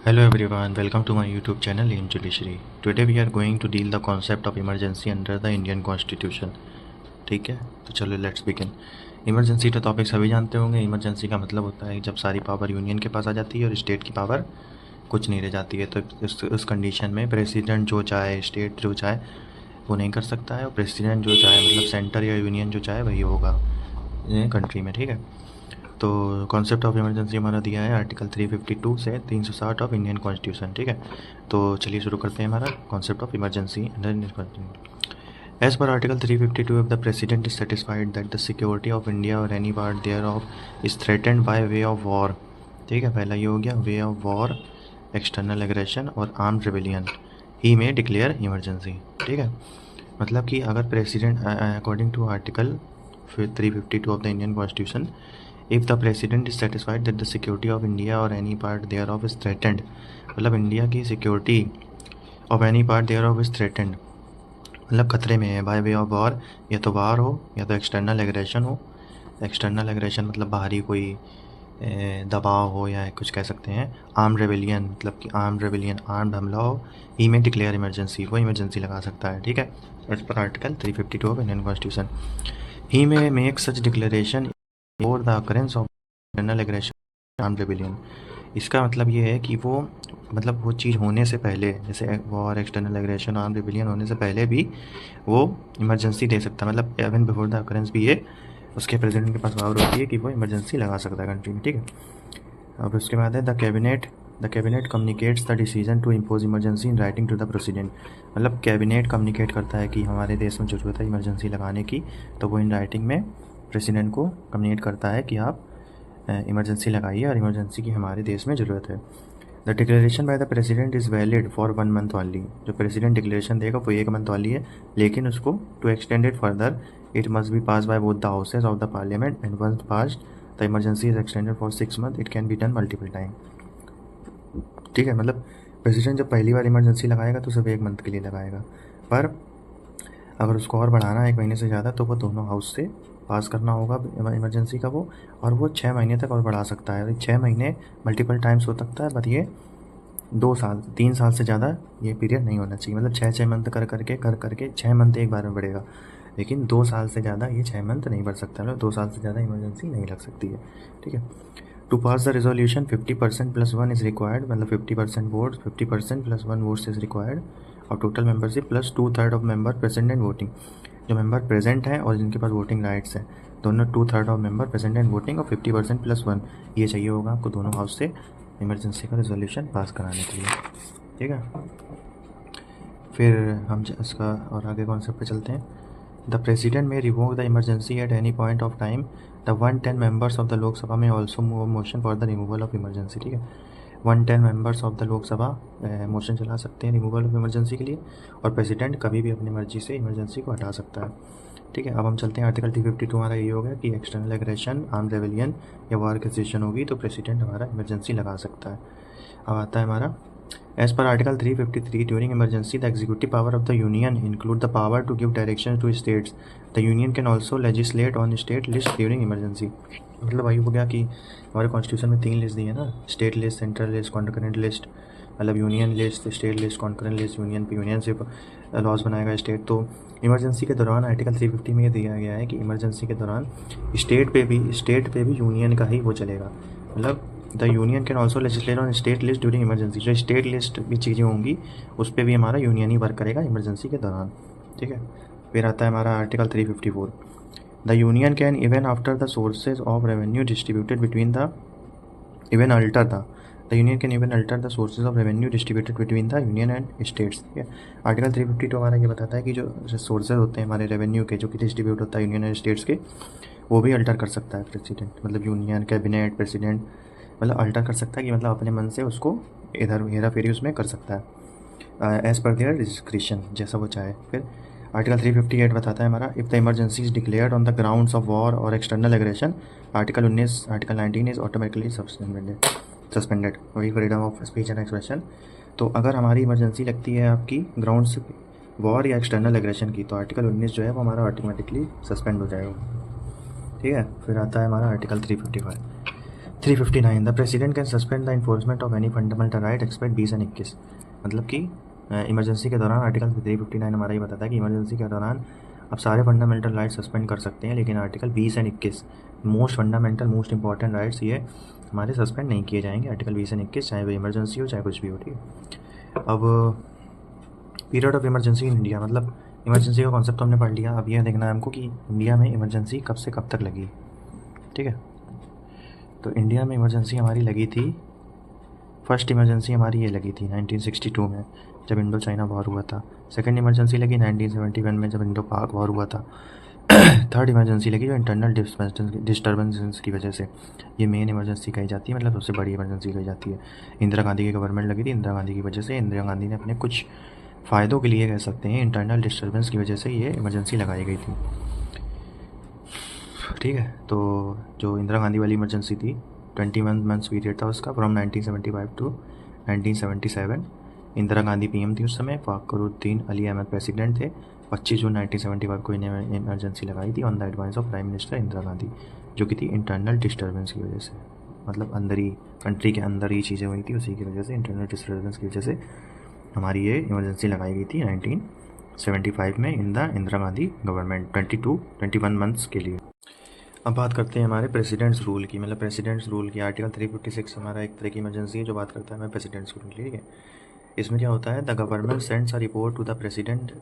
Hello everyone, welcome to my YouTube channel in Judiciary. Today we are going to deal the concept of emergency under the Indian Constitution. ठीक है, तो चलो let's begin. Emergency का topic सभी जानते होंगे। Emergency का मतलब होता है जब सारी पावर यूनियन के पास आ जाती है और स्टेट की पावर कुछ नहीं रह जाती है। तो इस कंडीशन में प्रेसिडेंट जो चाहे, स्टेट जो चाहे वो नहीं कर सकता है, और प्रेसिडेंट जो चाहे मतलब सेंटर या यूनियन जो चाहे वही होगा कंट्री में। ठीक है, तो कॉन्सेप्ट ऑफ इमरजेंसी हमारा दिया है आर्टिकल 352 से 360 ऑफ इंडियन कॉन्स्टिट्यूशन। ठीक है, तो चलिए शुरू करते हैं हमारा concept of emergency under. As पर article 352 if the president is satisfied that the security of India or any part thereof is threatened by way of war। ठीक है, पहला ये हो गया way of war, external aggression और armed rebellion, he may declare emergency. ठीक है, मतलब कि अगर president according to article 352 of the Indian constitution, if the president is satisfied that the security of India or any part thereof is threatened, मतलब India की security of any part thereof is threatened, मतलब खतरे में है by way of war, या तो वार हो या तो एक्सटर्नल एग्रेशन हो। एक्सटर्नल एग्रेशन मतलब बाहरी कोई दबाव हो, या कुछ कह सकते हैं आर्म रेबेलियन, मतलब कि आर्म रेबेलियन आर्म्ड हमला हो, ही में डिक्लेयर इमरजेंसी, वो इमरजेंसी लगा सकता है। ठीक है, एज पर article 352 of Indian constitution, he may make such declaration or the occurrence of external aggression arm rebellion. इसका मतलब ये है कि वो मतलब वो चीज़ होने से पहले, जैसे war, external aggression, arm rebellion होने से पहले भी वो इमरजेंसी दे सकता है। मतलब एवन बिफोर द अकरेंस भी ये उसके प्रेसिडेंट के पास पावर होती है कि वो इमरजेंसी लगा सकता है कंट्री में। ठीक है, अब उसके बाद है the cabinet communicates the decision to impose emergency in writing to the president. मतलब कैबिनेट कम्युनिकेट करता है कि हमारे देश में ज़रूरत है इमरजेंसी लगाने की, तो वो इन राइटिंग में प्रेसिडेंट को कम्युनिकेट करता है कि आप इमरजेंसी लगाइए और इमरजेंसी की हमारे देश में ज़रूरत है। The declaration by the president is valid for 1 month only. जो प्रेसिडेंट डिक्लेरेशन देगा वो 1 मंथ वाली है, लेकिन उसको to extend it further it must be pass by both the houses of the parliament, and once passed the emergency is extended for 6 month, it can be done multiple time. ठीक है, मतलब president जब पहली बार emergency लगाएगा तो सिर्फ 1 month के लिए लगाएगा, पर अगर उसको और बढ़ाना है 1 महीने से ज़्यादा तो वो दोनों हाउस से पास करना होगा इमरजेंसी का वो, और वो 6 महीने तक और बढ़ा सकता है। 6 महीने मल्टीपल टाइम्स हो सकता है, बट ये 2 साल 3 साल से ज़्यादा ये पीरियड नहीं होना चाहिए। मतलब 6 मंथ कर करके 6 मंथ एक बार में बढ़ेगा, लेकिन 2 साल से ज़्यादा ये 6 मंथ नहीं बढ़ सकता। मतलब 2 साल से ज़्यादा इमरजेंसी नहीं लग सकती है। ठीक है, to pass the resolution 50% + 1 is required, मतलब 50% वोट्स, 50% + 1 वोट्स इज़ रिक्वायर्ड, और total membership plus 2/3 of member present and voting. जो मेंबर प्रेजेंट हैं और जिनके पास वोटिंग राइट्स हैं, दोनों 2/3 of member present and voting, और 50% + 1 ये चाहिए होगा आपको दोनों हाउस से इमरजेंसी का रेजोल्यूशन पास कराने के लिए। ठीक है, फिर हम इसका और आगे कॉन्सेप्ट पे चलते हैं। The president may revoke the emergency at any point of time. The 110 members of the Lok Sabha may also move motion for the removal of emergency. ठीक है, 110 members of the Lok Sabha motion चला सकते हैं रिमूवल ऑफ इमरजेंसी के लिए, और president कभी भी अपनी मर्जी से इमरजेंसी को हटा सकता है। ठीक है, अब हम चलते हैं आर्टिकल 352। हमारा ये हो गया कि एक्सटर्नल एग्रेशन, आर्म रेबेलियन या वार की सिचुएशन होगी तो प्रेसिडेंट हमारा इमरजेंसी लगा सकता है। अब आता है हमारा एज पर article 353 during emergency the executive power of the union include the power to give direction to states. The union can also legislate on state list during emergency. मतलब वही हो गया कि हमारे कॉन्स्टिट्यूशन में 3 लिस्ट दी है ना, state list, central list, concurrent list. मतलब union list, state list, concurrent list. Union पे यूनियनशिप लॉज बनाएगा स्टेट। तो इमरजेंसी के दौरान आर्टिकल 350 में ये दिया गया है कि इमरजेंसी के दौरान स्टेट पे भी यूनियन का ही वो चलेगा। मतलब the union can also legislate on state list during emergency. जो स्टेट लिस्ट भी चीज़ें होंगी उस पर भी हमारा यूनियन ही वर्क करेगा इमरजेंसी के दौरान। ठीक है, फिर आता है हमारा article 354। The union can even after the sources of revenue distributed between the even alter the union can even alter the sources of revenue distributed between the union and states. ठीक है, आर्टिकल 352 हमारा ये बताता है कि जो sources होते हैं हमारे रेवेन्यू के, जो कि डिस्ट्रीब्यूट होता है यूनियन एंड स्टेट्स के, वो भी अल्टर कर सकता है प्रेसिडेंट। मतलब यूनियन, कैबिनेट, प्रेसिडेंट मतलब अल्टर कर सकता है कि मतलब अपने मन से उसको इधर हेरा फेरी उसमें कर सकता है एज़ पर देयर डिस्क्रिशन, जैसा वो चाहे। फिर आर्टिकल 358 बताता है हमारा if the emergency is declared on the grounds of war और external aggression, article 19 is automatically suspended. वही freedom of speech and expression. तो अगर हमारी इमरजेंसी लगती है आपकी ग्राउंड्स वॉर या एक्सटर्नल एग्रेशन की, तो आर्टिकल 19 जो है वो हमारा ऑटोमेटिकली सस्पेंड हो जाएगा। ठीक है, फिर आता है हमारा article 355। 359 the president can suspend the enforcement of any fundamental right expect 20 and 21। मतलब कि इमरजेंसी के दौरान आर्टिकल 359 हमारा ये बताता है कि इमरजेंसी के दौरान आप सारे फंडामेंटल राइट्स सस्पेंड कर सकते हैं, लेकिन article 20 and 21 most fundamental most important rights ये हमारे सस्पेंड नहीं किए जाएंगे। आर्टिकल 20 एंड 21 चाहे वो इमरजेंसी हो चाहे कुछ भी हो, ठीक है। अब period of emergency in India, मतलब इमरजेंसी का कॉन्सेप्ट तो हमने पढ़ लिया। अब यह देखना है हमको कि इंडिया में इमरजेंसी कब से कब तक लगी, ठीक है। तो इंडिया में इमरजेंसी हमारी लगी थी, फर्स्ट इमरजेंसी हमारी ये लगी थी 1962 में जब इंडो चाइना वॉर हुआ था। सेकंड इमरजेंसी लगी 1971 में जब इंडो पाक वॉर हुआ था। थर्ड इमरजेंसी लगी जो इंटरनल डिस्टर्बेंसेस की वजह से, ये मेन इमरजेंसी कही जाती है, मतलब सबसे बड़ी इमरजेंसी कही जाती है। इंदिरा गांधी की गवर्नमेंट लगी थी, इंदिरा गांधी की वजह से, इंदिरा गांधी ने अपने कुछ फ़ायदों के लिए कह सकते हैं इंटरनल डिस्टर्बेंस की वजह से ये इमरजेंसी लगाई गई थी, ठीक है। तो जो इंदिरा गांधी वाली इमरजेंसी थी 21 मंथ्स पीरियड था उसका, from 1975 to 1977। Indira Gandhi PM थी उस समय, फ़खरुद्दीन अली अहमद प्रेसिडेंट थे। 25 जून 1975 को इन्हें इमरजेंसी लगाई थी on the advice of prime minister Indira Gandhi, जो कि थी इंटरनल डिस्टर्बेंस की वजह से, मतलब अंदर ही कंट्री के अंदर ही चीज़ें हुई थी, उसी की वजह से इंटरनल डिस्टर्बेंस की वजह से हमारी ये इमरजेंसी लगाई गई थी 1975 में in the Indira Gandhi government 21 months के लिए। अब बात करते हैं हमारे प्रेसिडेंट्स रूल की, मतलब प्रेसिडेंट्स रूल की आर्टिकल 356 हमारा एक तरह की इमरजेंसी है जो बात करता है हमें प्रेसिडेंट्स रूल की, ठीक है। इसमें क्या होता है, the government sends a report to the president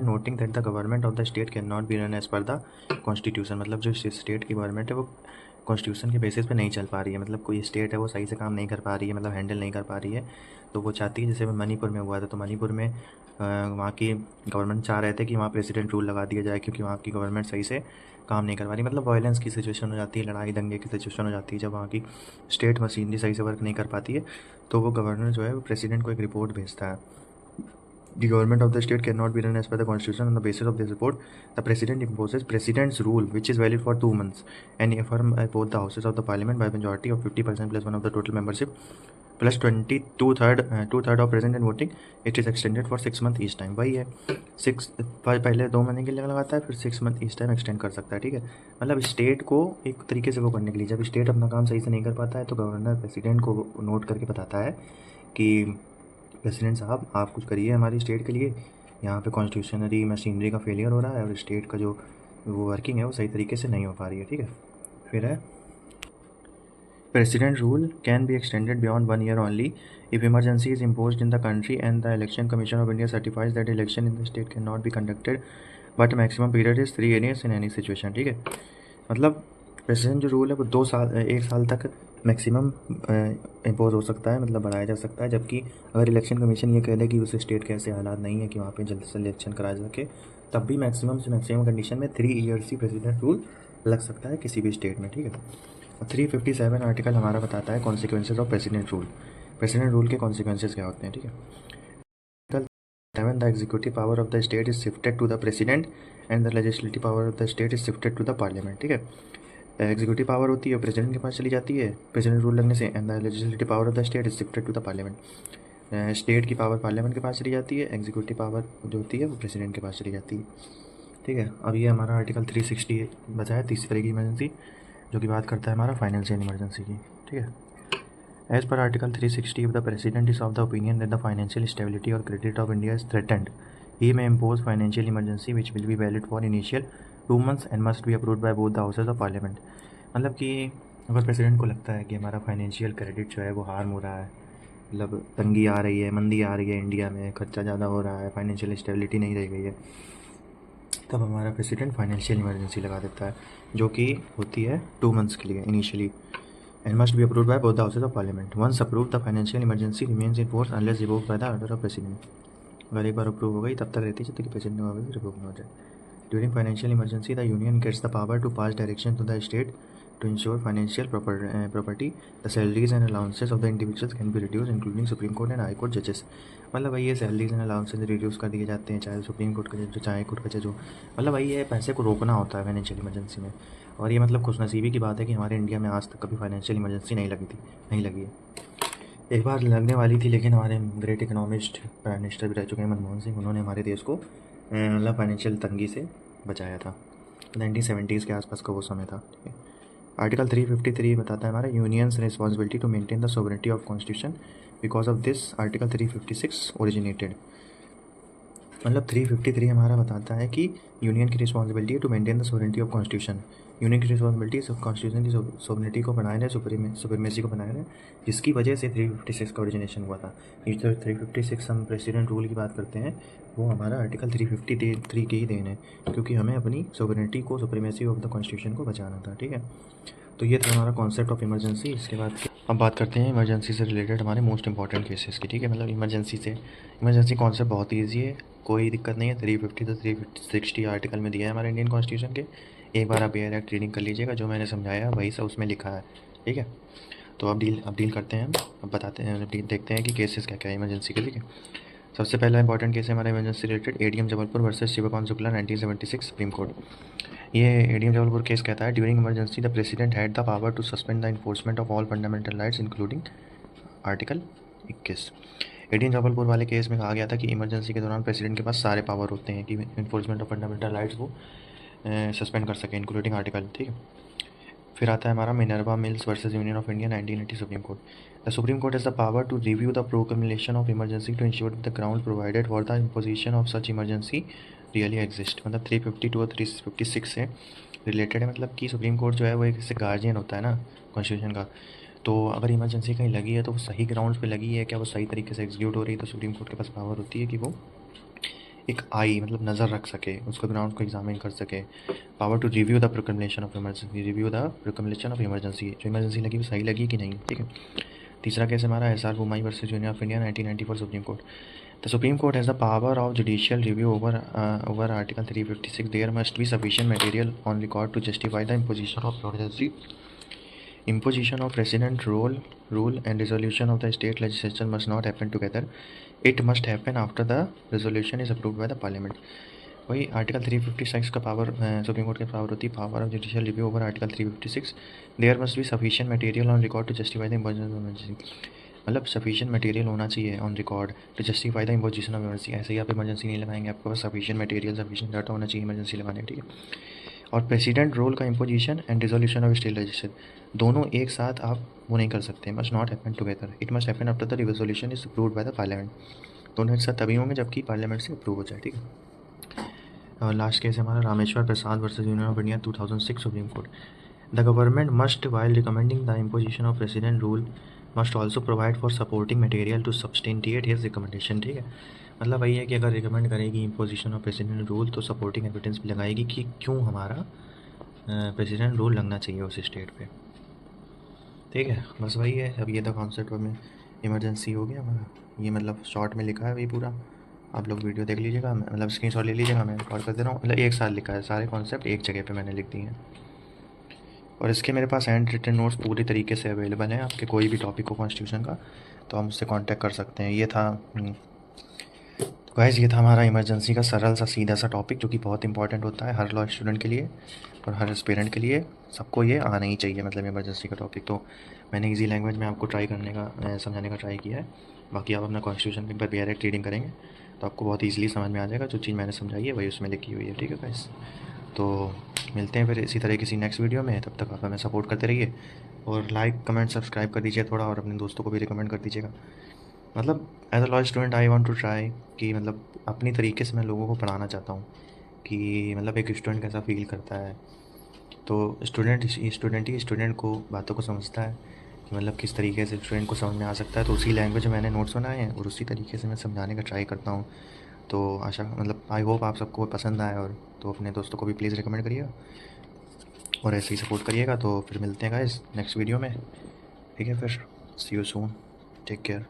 noting that the government of the state can not be run as per the constitution. मतलब जो स्टेट की गवर्नमेंट है वो कॉन्स्टिट्यूशन के बेसिस पे नहीं चल पा रही है, मतलब कोई स्टेट है वो सही से काम नहीं कर पा रही है, मतलब हैंडल नहीं कर पा रही है, तो वो चाहती है, जैसे मणिपुर में हुआ था, तो मणिपुर में वहाँ की गवर्नमेंट चाह रहे थे कि वहाँ प्रेसिडेंट रूल लगा दिया जाए, क्योंकि वहाँ की गवर्नमेंट सही से काम नहीं कर पा रही, मतलब वायलेंस की सिचुएशन हो जाती है, लड़ाई दंगे की सिचुएशन हो जाती है, जब वहाँ की स्टेट मशीनरी सही से वर्क नहीं कर पाती है, तो वो गवर्नर जो है वो प्रेसिडेंट को एक रिपोर्ट भेजता है। The government of the state cannot be run as per the constitution. On the basis of this report, the president imposes president's rule, which is valid for 2 months, and affirmed by both the houses of the parliament by majority of 50% plus 1 of the total membership plus 2/3 of present and voting. It is extended for 6 months each time. वही है 6 पहले 2 महीने के लिए लगाता है, फिर 6 month each time extend कर सकता है, ठीक है। मतलब स्टेट को एक तरीके से वो करने के लिए, जब स्टेट अपना काम सही से नहीं कर पाता है तो गवर्नर प्रेसिडेंट को नोट करके बताता है कि प्रेसिडेंट साहब आप कुछ करिए हमारी स्टेट के लिए, यहाँ पे कॉन्स्टिट्यूशनरी मशीनरी का फेलियर हो रहा है और स्टेट का जो वो वर्किंग है वो सही तरीके से नहीं हो पा रही है, ठीक है। फिर है president rule can be extended beyond 1 year only if emergency is imposed in the country and the election commission of India certifies that election in the state can not be conducted but maximum period is 3 years in any situation, ठीक है। मतलब president जो rule है वो 2 साल 1 साल तक maximum impose हो सकता है, मतलब बढ़ाया जा सकता है, जबकि अगर इलेक्शन कमीशन ये कह दे कि उस स्टेट के ऐसे हालात नहीं है कि वहाँ पे जल्द से इलेक्शन कराया जा सके, तब भी मैक्सिमम से मैक्सिमम कंडीशन में 3 years ही प्रेसिडेंट रूल लग सकता है किसी भी स्टेट में, ठीक है। 357 आर्टिकल हमारा बताता है consequences of president rule. President rule के कॉन्सिक्वेंसेज क्या होते हैं, ठीक है। 7 the executive power of the state is shifted to the president and the legislative power of the state is shifted to the parliament, ठीक है। एग्जीक्यूटिव पावर होती है प्रेसिडेंट के पास चली जाती है प्रेसिडेंट रूल लगने से, and the legislative power of the state is shifted to the parliament. State की पावर पार्लियामेंट के पास चली जाती है, एग्जीक्यूटिव पावर जो होती है वो प्रेसिडेंट के पास चली जाती है, ठीक है। अब ये हमारा आर्टिकल 360 बचा है, तीसरी तरह की इमरजेंसी, जो कि बात करता है हमारा फाइनेंशियल इमरजेंसी की, ठीक है। एज पर article 360 if the president is of the opinion that the financial stability or credit of India is threatened, he may impose financial emergency which will be valid for initial 2 months and must be approved by both the houses of parliament। मतलब कि अगर president को लगता है कि हमारा financial credit जो है वो हार्म हो रहा है, मतलब तंगी आ रही है, मंदी आ रही है, इंडिया में खर्चा ज़्यादा हो रहा है, फाइनेंशियल स्टेबिलिटी नहीं रह गई है, तब हमारा प्रेसिडेंट फाइनेंशियल इमरजेंसी लगा देता है, जो कि होती है 2 months के लिए initially, and must be approved by both the houses of parliament. Once approved, the financial emergency remains in force unless revoked by the order of president। अगर एक बार अप्रूव हो गई तब तक रहती है जब तक कि प्रेसिडेंट ने रिवोक ना हो जाए। During financial emergency the union gets the power to pass direction to the state to ensure financial property the salaries and allowances of the individuals can be reduce including supreme court and high court जजेस। मतलब वही है salaries and allowances reduce कर दिए जाते हैं, चाहे supreme court का जज चाहे हाई कोर्ट का जज हो, मतलब वही है पैसे को रोकना होता है फाइनेंशियल इमरजेंसी में। और ये मतलब खुशनसीबी की बात है कि हमारे इंडिया में आज तक कभी फाइनेंशियल इमरजेंसी नहीं लगी है। एक बार लगने वाली थी, लेकिन हमारे ग्रेट इकोनॉमिस्ट प्राइम मिनिस्टर भी रह चुके हैं मनमोहन सिंह, उन्होंने हमारे देश को मतलब फाइनेंशियल तंगी से बचाया था। 1970s के आसपास का वो समय था, ठीक है। आर्टिकल 353 बताता है हमारा union's responsibility to maintain the sovereignty of constitution because of this article 356 originated. मतलब 353 हमारा बताता है कि यूनियन की रिस्पॉन्सिबिलिटी है to maintain the sovereignty of constitution. Union की रिस्पॉन्सिबिलिटी कॉन्स्टिट्यूशन की सोवरेनिटी को बनाए रहे, सुप्रीमेसी को बनाए रहे, जिसकी वजह से 356 का ओरिजिनेशन हुआ था। ये जो 356 हम प्रेसिडेंट रूल की बात करते हैं वो हमारा आर्टिकल 353 की ही देन है, क्योंकि हमें अपनी सोवरेनिटी को, सुप्रीमेसी ऑफ द कॉन्स्टिट्यूशन को बचाना था। ठीक है, तो ये था हमारा कॉन्सेप्ट ऑफ इमरजेंसी। इसके बाद अब बात करते हैं इमरजेंसी से रिलेटेड हमारे मोस्ट इंपॉर्टेंट केसेस की। ठीक है, मतलब इमरजेंसी कॉन्सेप्ट बहुत ईजी है, कोई दिक्कत नहीं है। 350 तो 360 आर्टिकल में दिया है हमारे इंडियन कॉन्स्टिट्यूशन के। एक बार आप एयर एक्ट रीडिंग कर लीजिएगा, जो मैंने समझाया वही सब उसमें लिखा है। ठीक है, तो अब डील करते हैं, अब बताते हैं, देखते हैं कि केसेस क्या क्या है इमरजेंसी के। ठीक है, सबसे पहला इंपॉर्टेंट केस है हमारा emergency related ADM Jabalpur versus Shivkant Shukla 1976 supreme court. ये एडीएम जबलपुर केस कहता है during emergency the president had the power to suspend the enforcement of all fundamental rights including article 21। ADM Jabalpur वाले केस में कहा गया था कि इमरजेंसी के दौरान प्रेसिडेंट के पास सारे पावर होते हैं कि इन्फोर्समेंट ऑफ फंडामेंटल राइट्स वो सस्पेंड कर सके इंक्लूडिंग आर्टिकल। ठीक है, फिर आता है हमारा Minerva Mills versus union of India 1980 supreme court. The supreme court has the power to review the proclamation of emergency to ensure the ground provided for the imposition of such emergency really exist. मतलब 352 और 356 से related है, मतलब कि supreme court जो है वो एक इससे गार्जियन होता है ना कॉन्स्टिट्यूशन का। तो अगर इमरजेंसी कहीं लगी है तो वो सही ग्राउंड्स पे लगी है क्या, वो सही तरीके से एग्जीक्यूट हो रही है, तो सुप्रीम कोर्ट के पास पावर होती है कि वो एक मतलब नज़र रख सके, उसको ग्राउंड को एग्जामिन कर सके। Power to review the proclamation of emergency, जो इमरजेंसी लगी वो सही लगी कि नहीं। ठीक है, तीसरा केस हमारा S R Bommai versus union of India 1994 supreme court. The supreme court has the power of judicial review over article 356। There must be sufficient material on record to justify the imposition of precedent rule and resolution of the state legislature must not happen together. It must happen after the resolution is approved by the parliament. वही article 356 का power supreme court की power होती है, power of judicial review over article 356। There must be sufficient material on record to justify the imposition of emergency. मतलब sufficient material होना चाहिए on record to justify the imposition of emergency. ऐसे ही आप emergency नहीं लगाएंगे, आपके पास सफिशिएंट मटेरियल, सफिशिएंट डाटा होना चाहिए इमरजेंसी लगाने। ठीक है, और प्रेसिडेंट रोल का imposition and resolution of state legislature दोनों एक साथ आप वो नहीं कर सकते, must not happen together. It must happen after the resolution is approved by the parliament. दोनों एक साथ तभी होंगे जबकि पार्लियामेंट से अप्रूव हो जाए। ठीक है, और लास्ट केस हमारा Rameshwar Prasad versus union of India 2006 supreme court. The government must while recommending the imposition of president rule must also provide for supporting material to substantiate his recommendation. ठीक है, मतलब वही है कि अगर रिकमेंड करेगी इम्पोजिशन ऑफ प्रेसिडेंट रूल तो supporting evidence भी लगाएगी कि क्यों हमारा प्रेसिडेंट रूल लगना चाहिए उस स्टेट पे। ठीक है, बस वही है। अब ये द कॉन्सेप्ट में इमरजेंसी हो गया हमारा, ये मतलब शॉर्ट में लिखा है वही पूरा। आप लोग वीडियो देख लीजिएगा, मतलब स्क्रीनशॉट ले लीजिएगा, मैं रिकॉर्ड कर दे रहा हूँ। मतलब एक साथ लिखा है, सारे कॉन्सेप्ट एक जगह पे मैंने लिख दिए हैं, और इसके मेरे पास हैंड रिटन नोट्स पूरी तरीके से अवेलेबल हैं आपके कोई भी टॉपिक हो कॉन्स्टिट्यूशन का, तो हम उससे कांटेक्ट कर सकते हैं। ये था गाइस, ये था हमारा इमरजेंसी का सरल सा सीधा सा टॉपिक, जो कि बहुत इंपॉर्टेंट होता है हर लॉ स्टूडेंट के लिए और हर एस्पिरेंट के लिए। सबको ये आना ही चाहिए, मतलब इमरजेंसी का टॉपिक। तो मैंने इजी लैंग्वेज में आपको ट्राई करने का, समझाने का ट्राई किया है। बाकी आप अपना कॉन्स्टिट्यूशन एक बार डायरेक्ट रीडिंग करेंगे तो आपको बहुत ईजिली समझ में आ जाएगा, जो चीज़ मैंने समझाई है वही उसमें लिखी हुई है। ठीक है गाइस, तो मिलते हैं फिर इसी तरह किसी नेक्स्ट वीडियो में। तब तक आप हमें सपोर्ट करते रहिए और लाइक कमेंट सब्सक्राइब कर दीजिए थोड़ा, और अपने दोस्तों को भी रिकमेंड कर दीजिएगा। मतलब as a law student I want to try कि मतलब अपनी तरीके से मैं लोगों को पढ़ाना चाहता हूँ कि मतलब एक स्टूडेंट कैसा फील करता है। तो स्टूडेंट ही स्टूडेंट को बातों को समझता है कि मतलब किस तरीके से स्टूडेंट को समझ में आ सकता है। तो उसी लैंग्वेज में मैंने नोट्स बनाए हैं और उसी तरीके से मैं समझाने का ट्राई करता हूँ। तो आशा मतलब आई होप आप सबको पसंद आए, और तो अपने दोस्तों को भी प्लीज़ रिकमेंड करिएगा और ऐसे ही सपोर्ट करिएगा। तो फिर मिलते हैं गाइस नेक्स्ट वीडियो में। ठीक है, फिर सी यू सून, टेक केयर।